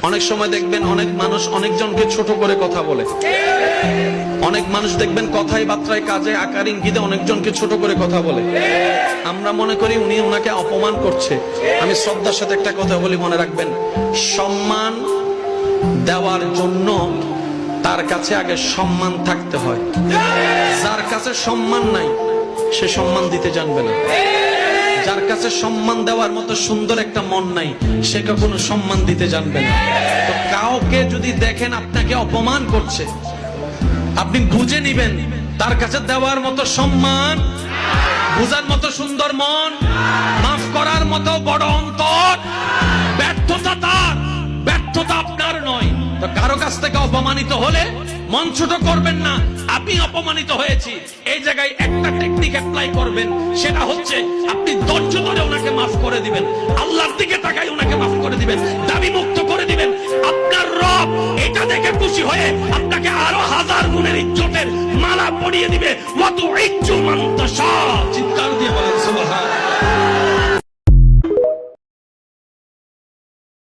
অনেক সময় দেখবেন অনেক মানুষ অনেকজনকে ছোট করে কথা বলে। অনেক মানুষ দেখবেন কথায় বার্তায় কাজে আকার ইঙ্গিতে অনেকজনকে ছোট করে কথা বলে। আমরা মনে করি উনি ওনাকে অপমান করছে। আমি শ্রদ্ধার সাথে একটা কথা বলি, মনে রাখবেন, সম্মান দেওয়ার জন্য তার কাছে আগে সম্মান থাকতে হয়। যার কাছে সম্মান নাই সে সম্মান দিতে জানবে না। যার কাছে সম্মান দেওয়ার মতো সুন্দর একটা মন নাই সে কখনো সম্মান দিতে জানবে না। তো কাউকে যদি দেখেন আপনাকে অপমান করছে, আপনি বুঝে নিবেন তার কাছে দেওয়ার মতো সম্মান, বুঝার মতো সুন্দর মন, মাফ করার মতো বড় অন্তর। ব্যর্থতা তার, ব্যর্থতা আপনার নয়। তো কারো কাছ থেকে অপমানিত হলে মন ছোট করবেন না। আমি অপমানিত হয়েছি, এই জায়গায় একটা টেকনিক অ্যাপ্লাই করবেন, সেটা হচ্ছে আপনি ধৈর্য ধরে ওনাকে মাফ করে দিবেন, আল্লাহর দিকে তাকাই ওনাকে মাফ করে দিবেন, দাবি মুক্ত করে দিবেন। আপনার রব এটা দেখে খুশি হয়ে আপনাকে আরো হাজার গুণের ইজ্জতের মালা পরিয়ে দিবে। ওয়াতু ইজ্জু মান তাশা। চিৎকার দিয়ে বলেন সুবহান।